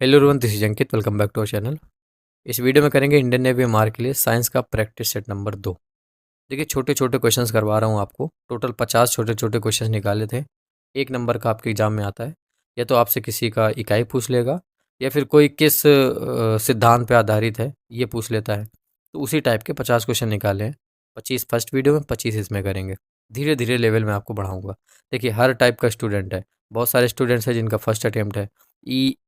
Hello everyone, this is Ankit. Welcome back to our channel. इस video में करेंगे Indian navy मार के लिए साइंस का प्रैक्टिस सेट नंबर 2। देखिए, छोटे छोटे क्वेश्चंस करवा रहा हूँ आपको। टोटल 50 छोटे छोटे क्वेश्चंस निकाले थे। 1 नंबर का आपके एग्जाम में आता है। या तो आपसे किसी का इकाई पूछ लेगा, या फिर कोई किस सिद्धांत पे आधारित है ये पूछ लेता है। तो उसी टाइप के 50 क्वेश्चन निकाले हैं। 25 फर्स्ट वीडियो में, 25 इसमें करेंगे। धीरे धीरे लेवल में आपको बढ़ाऊंगा। देखिए, हर टाइप का स्टूडेंट है। बहुत सारे स्टूडेंट्स हैं जिनका फर्स्ट अटेम्प्ट है।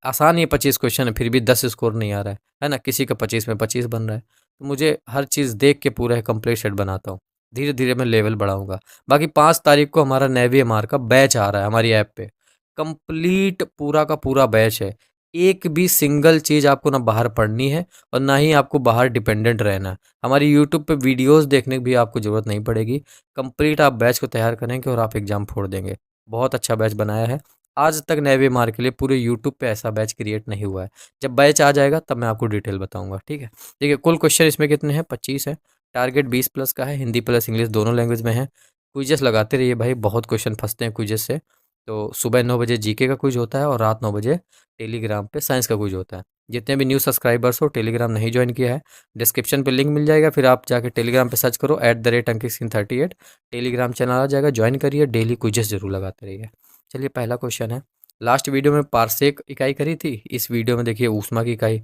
आसान, ये 25 क्वेश्चन है, फिर भी 10 स्कोर नहीं आ रहा है ना। किसी का 25 में 25 बन रहा है। तो मुझे हर चीज़ देख के पूरा कंप्लीट सेट बनाता हूँ। धीरे धीरे मैं लेवल बढ़ाऊंगा। बाकी 5 तारीख को हमारा नेवी एम आर का बैच आ रहा है हमारी ऐप पे। कंप्लीट पूरा का पूरा बैच है। एक भी सिंगल चीज़ आपको ना बाहर पढ़नी है, और ना ही आपको बाहर डिपेंडेंट रहना है। हमारी यूट्यूब पे वीडियोस देखने की भी आपको ज़रूरत नहीं पड़ेगी। कंप्लीट आप बैच को तैयार करेंगे और आप एग्ज़ाम फोड़ देंगे। बहुत अच्छा बैच बनाया है। आज तक नेवी मार के लिए पूरे यूट्यूब पे ऐसा बैच क्रिएट नहीं हुआ है। जब बैच आ जाएगा तब मैं आपको डिटेल बताऊंगा, ठीक है। देखिए, कुल क्वेश्चन इसमें कितने हैं? 25 है। टारगेट 20 प्लस का है, हिंदी प्लस इंग्लिश दोनों लैंग्वेज में है। क्विजेस लगाते रहिए भाई, बहुत क्वेश्चन फंसते हैं क्विजेस से। तो सुबह 9 बजे जीके का क्विज होता है, और रात 9 बजे टेलीग्राम पे साइंस का क्विज होता है। जितने भी न्यू सब्सक्राइबर्स हो, टेलीग्राम नहीं ज्वाइन किया है, डिस्क्रिप्शन पे लिंक मिल जाएगा। फिर आप जाके टेलीग्राम पे सर्च करो @अंकित38। टेलीग्राम चैनल आ जाएगा, ज्वाइन करिए। डेली क्विजेस जरूर लगाते रहिए। चलिए, पहला क्वेश्चन है। लास्ट वीडियो में पारसेक इकाई करी थी। इस वीडियो में देखिए ऊष्मा की इकाई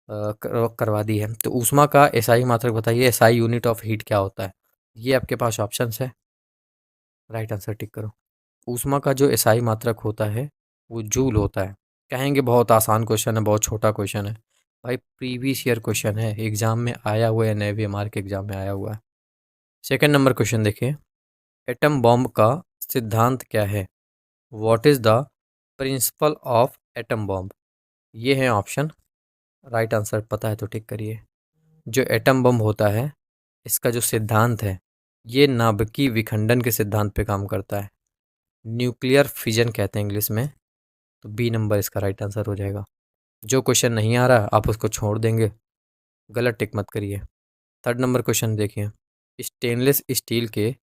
करवा दी है। तो ऊष्मा का एसआई मात्रक बताइए। एसआई यूनिट ऑफ हीट क्या होता है? ये आपके पास ऑप्शंस है। राइट आंसर टिक करो। ऊष्मा का जो एसआई मात्रक होता है वो जूल होता है। कहेंगे बहुत आसान क्वेश्चन है, बहुत छोटा क्वेश्चन है। भाई, प्रीवियस ईयर क्वेश्चन है, एग्जाम में आया हुआ है, नेवी एमआर के एग्जाम में आया हुआ है। सेकंड नंबर क्वेश्चन देखिए। एटम बॉम्ब का सिद्धांत क्या है? What is the principle of atom bomb? ये है ऑप्शन। राइट आंसर पता है तो टिक करिए। जो एटम बम होता है, इसका जो सिद्धांत है, ये नाभिकीय विखंडन के सिद्धांत पे काम करता है। न्यूक्लियर फिजन कहते हैं इंग्लिश में। तो बी नंबर इसका राइट आंसर हो जाएगा। जो क्वेश्चन नहीं आ रहा आप उसको छोड़ देंगे, गलत टिक मत करिए। थर्ड नंबर क्वेश्चन देखिए। स्टेनलेस स्टील के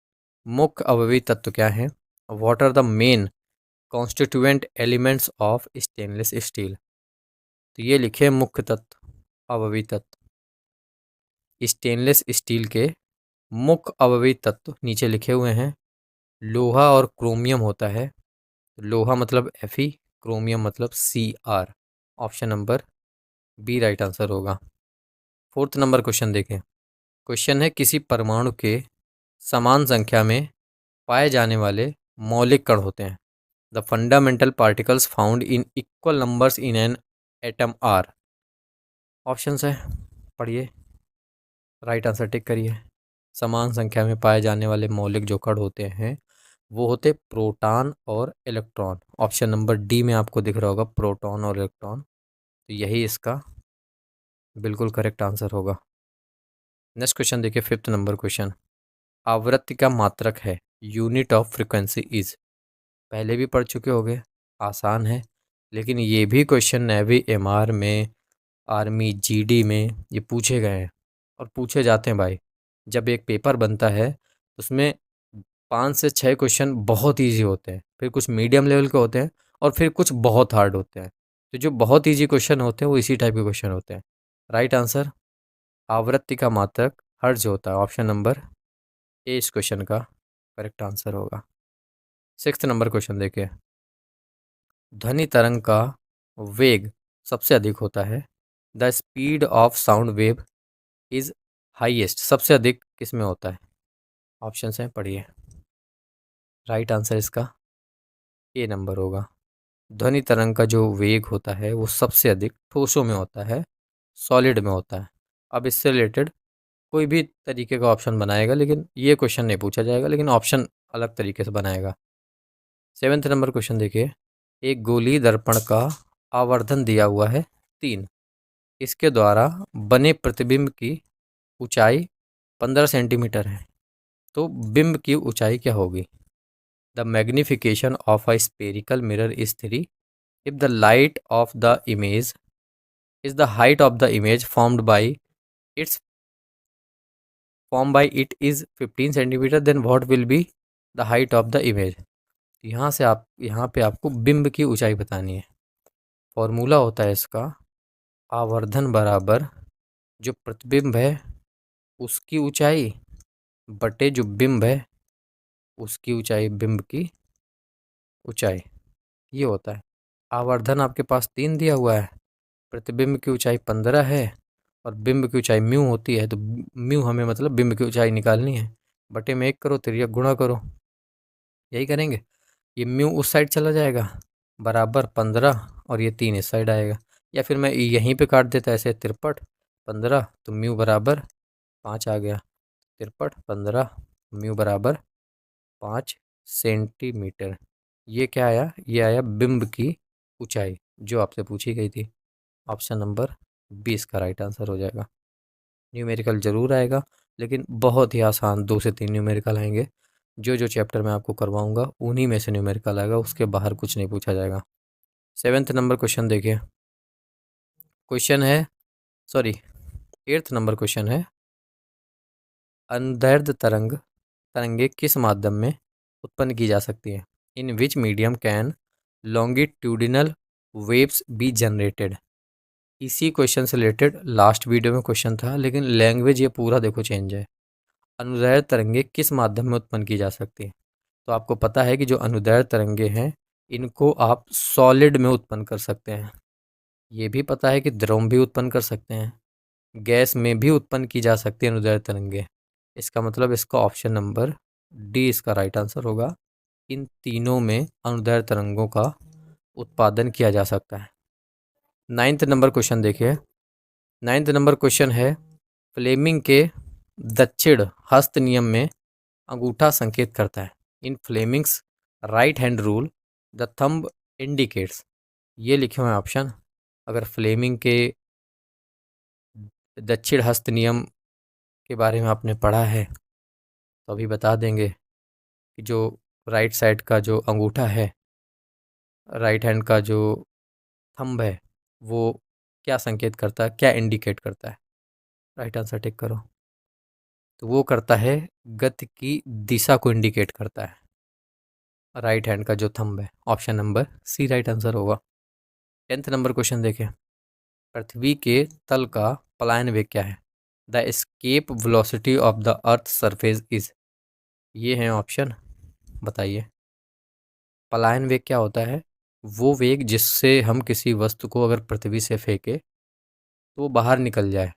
मुख्य अवयवी तत्व क्या हैं? What are the main constituent elements of stainless steel? तो ये लिखे मुख्य तत्व, अवयवी तत्व। स्टेनलेस स्टील के मुख्य अवयवी तत्व नीचे लिखे हुए हैं। लोहा और क्रोमियम होता है। लोहा मतलब Fe, क्रोमियम मतलब Cr। Option number B right answer होगा। फोर्थ नंबर क्वेश्चन देखें। क्वेश्चन है, किसी परमाणु के समान संख्या में पाए जाने वाले मौलिक कण होते हैं। The fundamental particles found in equal numbers in an atom are. Options है, पढ़िए। राइट आंसर टिक करिए। समान संख्या में पाए जाने वाले मौलिक जो कण होते हैं वो होते प्रोटॉन और इलेक्ट्रॉन। ऑप्शन नंबर डी में आपको दिख रहा होगा, प्रोटॉन और इलेक्ट्रॉन। तो यही इसका बिल्कुल करेक्ट आंसर होगा। नेक्स्ट क्वेश्चन देखिए, फिफ्थ नंबर क्वेश्चन। आवृत्ति का मात्रक है, यूनिट ऑफ फ्रीक्वेंसी इज। पहले भी पढ़ चुके होंगे, आसान है। लेकिन ये भी क्वेश्चन नेवी एमआर में, आर्मी जीडी में ये पूछे गए हैं और पूछे जाते हैं भाई। जब एक पेपर बनता है तो उसमें 5 से 6 क्वेश्चन बहुत इजी होते हैं, फिर कुछ मीडियम लेवल के होते हैं, और फिर कुछ बहुत हार्ड होते हैं। तो जो बहुत इजी क्वेश्चन होते हैं वो इसी टाइप के क्वेश्चन होते हैं। राइट आंसर, आवृत्ति का मात्रक हर्ट्ज होता है। ऑप्शन नंबर ए इस क्वेश्चन का करेक्ट आंसर होगा। सिक्स्थ नंबर क्वेश्चन देखिए। ध्वनि तरंग का वेग सबसे अधिक होता है। The speed of sound wave is highest, सबसे अधिक किस में होता है? ऑप्शन हैं, पढ़िए। राइट आंसर इसका ए नंबर होगा। ध्वनि तरंग का जो वेग होता है वो सबसे अधिक ठोसों में होता है, सॉलिड में होता है। अब इससे रिलेटेड कोई भी तरीके का ऑप्शन बनाएगा, लेकिन ये क्वेश्चन नहीं पूछा जाएगा, लेकिन ऑप्शन अलग तरीके से बनाएगा। सेवेंथ नंबर क्वेश्चन देखिए। एक गोलीय दर्पण का आवर्धन दिया हुआ है 3। इसके द्वारा बने प्रतिबिंब की ऊंचाई 15 सेंटीमीटर है। तो बिंब की ऊंचाई क्या होगी? The magnification of a spherical mirror is 3 if the light of the image is the height of the image its formed by it is 15 centimeter, then what will be the height of the image? यहाँ से आप यहाँ पे आपको बिंब की ऊंचाई बतानी है। फॉर्मूला होता है इसका, आवर्धन बराबर जो प्रतिबिंब है उसकी ऊंचाई बटे जो बिंब है उसकी ऊंचाई, बिंब की ऊंचाई, ये होता है। आवर्धन आपके पास 3 दिया हुआ है, प्रतिबिंब की ऊंचाई 15 है और बिंब की ऊंचाई म्यू होती है, तो म्यू हमें मतलब बिंब की ऊंचाई निकालनी है। बटे में 1 करो, तिर्यक गुणा करो, यही करेंगे। ये म्यू उस साइड चला जाएगा, बराबर 15 और ये 3 इस साइड आएगा। या फिर मैं यहीं पे काट देता ऐसे, 63 15, तो म्यू बराबर 5 आ गया। 63 15 म्यू बराबर 5 सेंटीमीटर। ये क्या आया? ये आया बिंब की ऊंचाई जो आपसे पूछी गई थी। ऑप्शन नंबर 20 का राइट आंसर हो जाएगा। न्यूमेरिकल ज़रूर आएगा, लेकिन बहुत ही आसान 2 से 3 न्यूमेरिकल आएंगे। जो जो चैप्टर मैं आपको करवाऊंगा उन्हीं में से न्यूमेरिकल आएगा, उसके बाहर कुछ नहीं पूछा जाएगा। 7th नंबर क्वेश्चन देखिए। क्वेश्चन है, सॉरी 8th नंबर क्वेश्चन है, अनुदैर्ध्य तरंगे किस माध्यम में उत्पन्न की जा सकती है? In which medium can longitudinal waves be generated? इसी क्वेश्चन से रिलेटेड लास्ट वीडियो में क्वेश्चन था, लेकिन लैंग्वेज ये पूरा देखो चेंज है। अनुदैर्ध्य तरंगे किस माध्यम में उत्पन्न की जा सकती है? तो आपको पता है कि जो अनुदैर्ध्य तरंगे हैं इनको आप सॉलिड में उत्पन्न कर सकते हैं। ये भी पता है कि द्रव भी उत्पन्न कर सकते हैं, गैस में भी उत्पन्न की जा सकती है अनुदैर्ध्य तरंगे। इसका मतलब इसका ऑप्शन नंबर डी इसका राइट आंसर होगा। इन तीनों में अनुदैर्ध्य तरंगों का उत्पादन किया जा सकता है। 9th नंबर क्वेश्चन देखिए। 9th नंबर क्वेश्चन है, फ्लेमिंग के दक्षिण हस्त नियम में अंगूठा संकेत करता है। In Fleming's right hand rule the thumb indicates. ये लिखे हुए हैं ऑप्शन। अगर फ्लेमिंग के दक्षिण हस्त नियम के बारे में आपने पढ़ा है तो अभी बता देंगे कि जो राइट साइड का जो अंगूठा है, राइट हैंड का जो थंब है, वो क्या संकेत करता है, क्या इंडिकेट करता है? राइट आंसर टिक करो। तो वो करता है गति की दिशा को इंडिकेट करता है, राइट हैंड का जो थंब है। Option number C right answer होगा। 10th नंबर क्वेश्चन देखें। पृथ्वी के तल का पलायन वेग क्या है? The escape velocity of the earth surface is. ये हैं ऑप्शन, बताइए। पलायन वेग क्या होता है? वो वेग जिससे हम किसी वस्तु को अगर पृथ्वी से फेंके तो वो बाहर निकल जाए,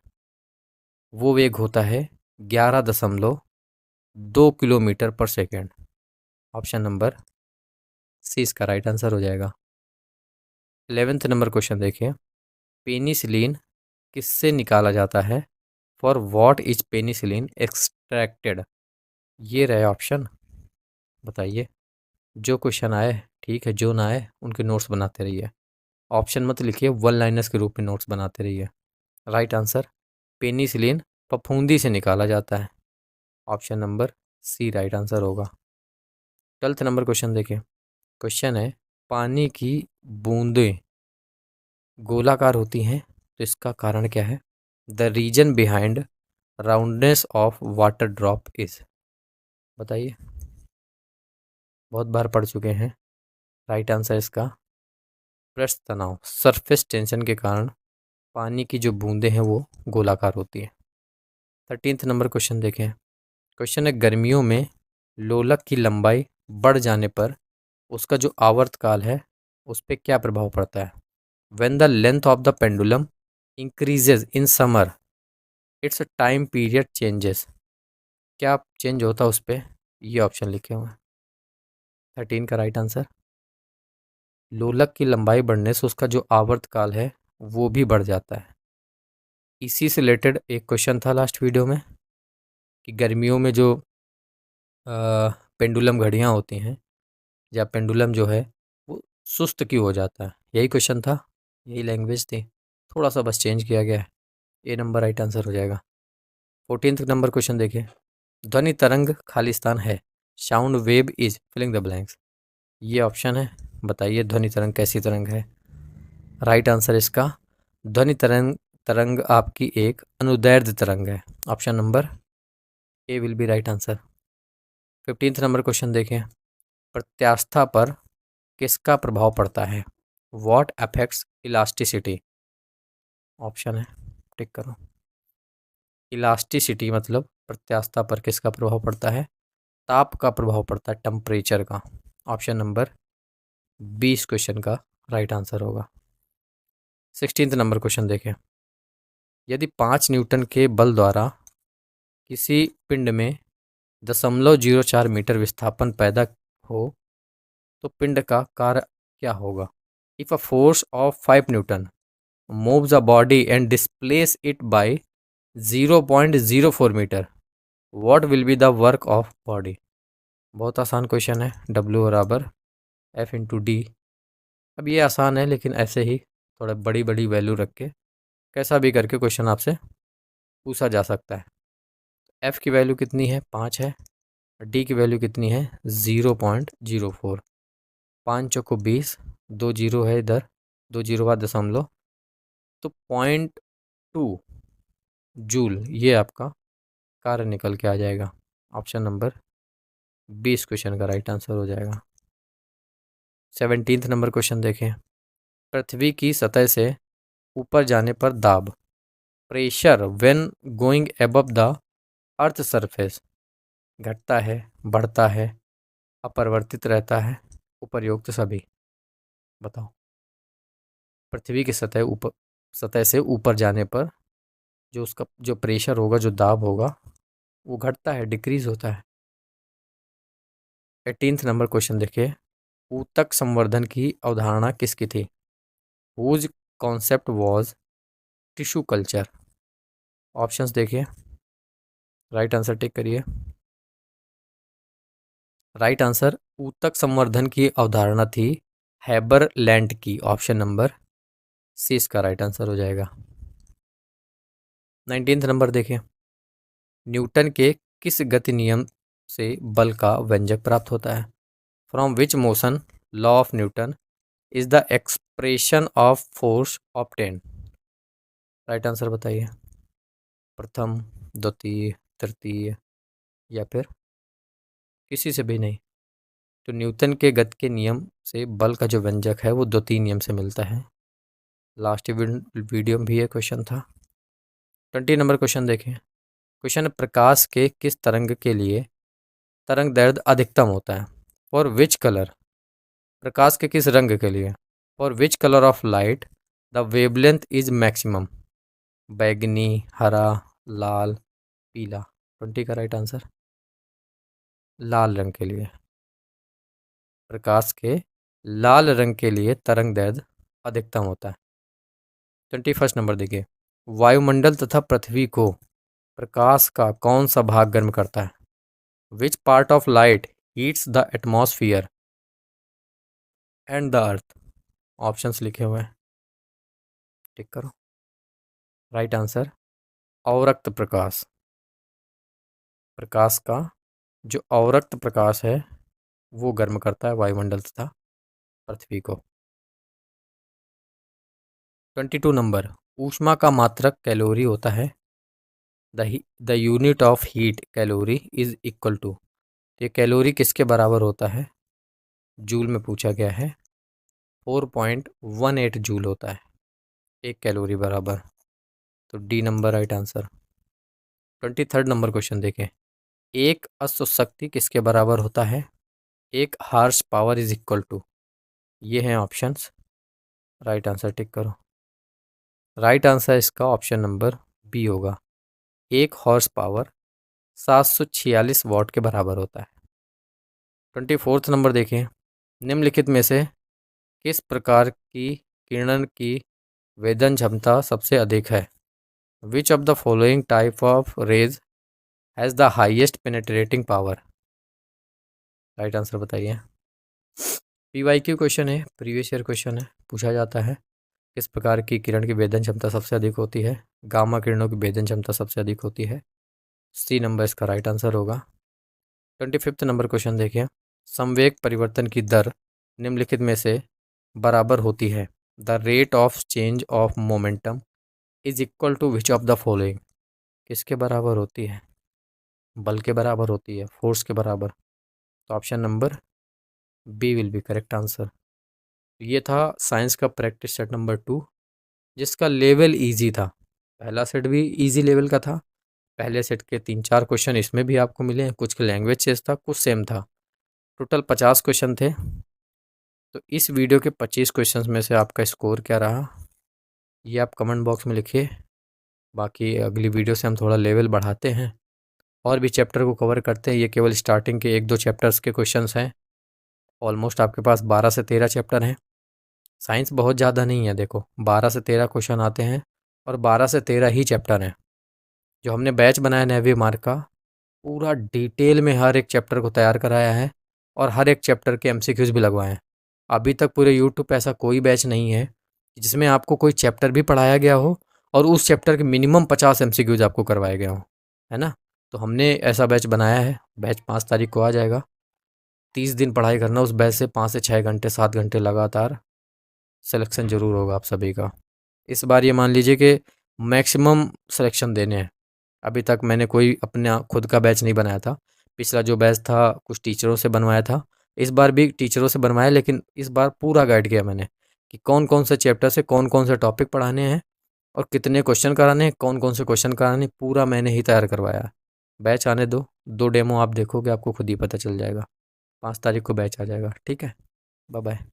वो वेग होता है 11.2 किलोमीटर पर सेकेंड। ऑप्शन नंबर सी इसका राइट आंसर हो जाएगा। 11th नंबर क्वेश्चन देखिए। पेनिसिलिन किससे निकाला जाता है? For what is penicillin extracted? ये रहे ऑप्शन, बताइए। जो क्वेश्चन आए ठीक है, जो ना आए उनके नोट्स बनाते रहिए। ऑप्शन मत लिखिए, वन लाइनर्स के रूप में नोट्स बनाते रहिए। राइट आंसर, पेनिसिलिन फफूंदी से निकाला जाता है। Option number C right answer होगा। 12th नंबर क्वेश्चन देखिए। क्वेश्चन है, पानी की बूंदें गोलाकार होती हैं तो इसका कारण क्या है? The reason behind roundness of water drop is. बताइए, बहुत बार पढ़ चुके हैं। राइट आंसर इसका पृष्ठ तनाव, सरफेस टेंशन के कारण पानी की जो बूंदें हैं वो गोलाकार होती हैं। 13th नंबर क्वेश्चन देखें। क्वेश्चन है, गर्मियों में लोलक की लंबाई बढ़ जाने पर उसका जो आवर्तकाल है उस पर क्या प्रभाव पड़ता है? When the length of the pendulum increases in summer it's time period changes. क्या चेंज होता है उस पर? ये ऑप्शन लिखे हुए हैं। 13 का राइट आंसर, लोलक की लंबाई बढ़ने से उसका जो आवर्तकाल है वो भी बढ़ जाता है। इसी से रिलेटेड एक क्वेश्चन था लास्ट वीडियो में कि गर्मियों में जो पेंडुलम घड़ियाँ होती हैं या पेंडुलम जो है वो सुस्त क्यों हो जाता है? यही क्वेश्चन था, यही लैंग्वेज थी, थोड़ा सा बस चेंज किया गया है। ए नंबर राइट आंसर हो जाएगा। 14th नंबर क्वेश्चन देखिए। ध्वनि तरंग खालिस्तान है, sound wave is filling the blanks. ये ऑप्शन है, बताइए ध्वनि तरंग कैसी तरंग है? राइट आंसर इसका, ध्वनि तरंग तरंग आपकी एक अनुदैर्ध्य तरंग है। Option number A will be right answer. 15th number question देखें। प्रत्यास्था पर किसका प्रभाव पड़ता है? What affects elasticity? ऑप्शन है, टिक करो। इलास्टिसिटी मतलब प्रत्यास्थता पर किसका प्रभाव पड़ता है? ताप का प्रभाव पड़ता है, टेम्परेचर का। ऑप्शन नंबर 20 क्वेश्चन का राइट आंसर होगा। 16 नंबर क्वेश्चन देखें। यदि 5 न्यूटन के बल द्वारा किसी पिंड में 0.04 मीटर विस्थापन पैदा हो तो पिंड का कार्य क्या होगा? If a force of 5 newton moves a body and displace it by 0.04 metre, what will be the work of body? बहुत आसान क्वेश्चन है। W बराबर F/D। अब ये आसान है लेकिन ऐसे ही थोड़ा बड़ी बड़ी वैल्यू रख के कैसा भी करके क्वेश्चन आपसे पूछा जा सकता है। F की वैल्यू कितनी है? 5 है। D की वैल्यू कितनी है? 0.04। 5 चौको 20, 2 जीरो है इधर, 2 जीरो बाद दशमलव, तो 0.2 जूल ये आपका कार्य निकल के आ जाएगा। ऑप्शन नंबर 20 क्वेश्चन का राइट आंसर हो जाएगा। 17 नंबर क्वेश्चन देखें। पृथ्वी की सतह से ऊपर जाने पर दाब, pressure when going above the earth surface, घटता है, बढ़ता है, अपरिवर्तित रहता है, उपर्युक्त सभी? बताओ। पृथ्वी की सतह से ऊपर जाने पर जो उसका जो प्रेशर होगा, जो दाब होगा, वो घटता है, डिक्रीज होता है। 18 नंबर क्वेश्चन देखिए। ऊतक संवर्धन की अवधारणा किसकी थी? Whose concept was tissue culture? Options देखिए, राइट आंसर टिक करिए। राइट आंसर ऊतक संवर्धन की अवधारणा थी हैबरलैंड की। ऑप्शन नंबर सी इसका राइट आंसर हो जाएगा। 19 नंबर देखिए। न्यूटन के किस गति नियम से बल का व्यंजक प्राप्त होता है? From which motion law of Newton is the expression of force obtain? Right answer बताइए। प्रथम, द्वितीय, तृतीय या फिर किसी से भी नहीं? तो न्यूटन के गति के नियम से बल का जो व्यंजक है वो द्वितीय नियम से मिलता है। लास्ट वीडियो में भी ये क्वेश्चन था। 20 नंबर क्वेश्चन देखें। क्वेश्चन, प्रकाश के किस तरंग के लिए तरंग दैर्ध्य अधिकतम होता है? For which colour? प्रकाश के किस रंग के लिए? For which colour of light the wavelength is maximum? बैगनी, हरा, लाल, पीला? 20 का राइट आंसर लाल रंग के लिए। प्रकाश के लाल रंग के लिए तरंग दैर्ध्य अधिकतम होता है। 21 नंबर देखिए। वायुमंडल तथा पृथ्वी को प्रकाश का कौन सा भाग गर्म करता है? Which part of light heats the atmosphere and the earth? Options लिखे हुए हैं, टिक करो। राइट आंसर अवरक्त प्रकाश। प्रकाश का जो अवरक्त प्रकाश है वो गर्म करता है वायुमंडल तथा पृथ्वी को। 22 नंबर। ऊष्मा का मात्रक कैलोरी होता है। The unit of heat calorie is equal to, ये कैलोरी किसके बराबर होता है? जूल में पूछा गया है। 4.18 जूल होता है एक कैलोरी बराबर। तो D number right answer. 23 number question देखें। एक अश्व शक्ति किसके बराबर होता है? एक horse power is equal to, ये हैं ऑप्शंस, राइट आंसर टिक करो। राइट आंसर इसका ऑप्शन नंबर बी होगा। एक हॉर्स पावर 746 वॉट के बराबर होता है। 24 नंबर देखें। निम्नलिखित में से किस प्रकार की किरणन की वेदन क्षमता सबसे अधिक है? Which of the following type of rays has the highest penetrating power? Right answer बताइए। PYQ क्वेश्चन है, प्रीवियस ईयर क्वेश्चन है, पूछा जाता है किस प्रकार की किरण की वेदन क्षमता सबसे अधिक होती है? गामा किरणों की वेदन क्षमता सबसे अधिक होती है। सी नंबर इसका राइट आंसर होगा। 25 नंबर क्वेश्चन देखिए। संवेग परिवर्तन की दर निम्नलिखित में से बराबर होती है। The rate of change of momentum is equal to which of the following? किसके बराबर होती है? बल के बराबर होती है, फोर्स के बराबर। तो option number B will be correct answer. ये था साइंस का प्रैक्टिस सेट नंबर 2, जिसका लेवल इजी था। पहला सेट भी इजी लेवल का था। पहले सेट के 3-4 क्वेश्चन इसमें भी आपको मिले हैं, कुछ के लैंग्वेज चेंज था, कुछ सेम था। टोटल 50 क्वेश्चन थे। तो इस वीडियो के 25 क्वेश्चंस में से आपका स्कोर क्या रहा, ये आप कमेंट बॉक्स में लिखिए। बाकी अगली वीडियो से हम थोड़ा लेवल बढ़ाते हैं और भी चैप्टर को कवर करते हैं। ये केवल स्टार्टिंग के 1-2 चैप्टर्स के क्वेश्चंस हैं। ऑलमोस्ट आपके पास 12 से 13 चैप्टर हैं। साइंस बहुत ज़्यादा नहीं है, देखो 12 से 13 क्वेश्चन आते हैं और 12 से 13 ही चैप्टर हैं। जो हमने बैच बनाया नेवी मार्क का, पूरा डिटेल में हर एक चैप्टर को तैयार कराया है और हर एक चैप्टर के एमसीक्यूज़ भी लगवाए हैं। अभी तक पूरे यूट्यूब पे ऐसा कोई बैच नहीं है जिसमें आपको कोई चैप्टर भी पढ़ाया गया हो और उस चैप्टर के मिनिमम 50 एमसीक्यूज़ आपको करवाए गए हों, है ना। तो हमने ऐसा बैच बनाया है। बैच 5 तारीख को आ जाएगा। 30 दिन पढ़ाई करना उस बैच से, 5 से 6 घंटे 7 घंटे लगातार। सिलेक्शन ज़रूर होगा आप सभी का। इस बार ये मान लीजिए कि मैक्सिमम सिलेक्शन देने हैं। अभी तक मैंने कोई अपना खुद का बैच नहीं बनाया था। पिछला जो बैच था कुछ टीचरों से बनवाया था। इस बार भी टीचरों से बनवाया, लेकिन इस बार पूरा गाइड किया मैंने कि कौन कौन से चैप्टर से कौन कौन से टॉपिक पढ़ाने हैं और कितने क्वेश्चन कराने हैं, कौन कौन से क्वेश्चन कराने हैं, पूरा मैंने ही तैयार करवाया है। बैच आने दो, 2 डेमो आप देखोगे, आपको खुद ही पता चल जाएगा। 5 तारीख को बैच आ जाएगा। ठीक है, बाय बाय।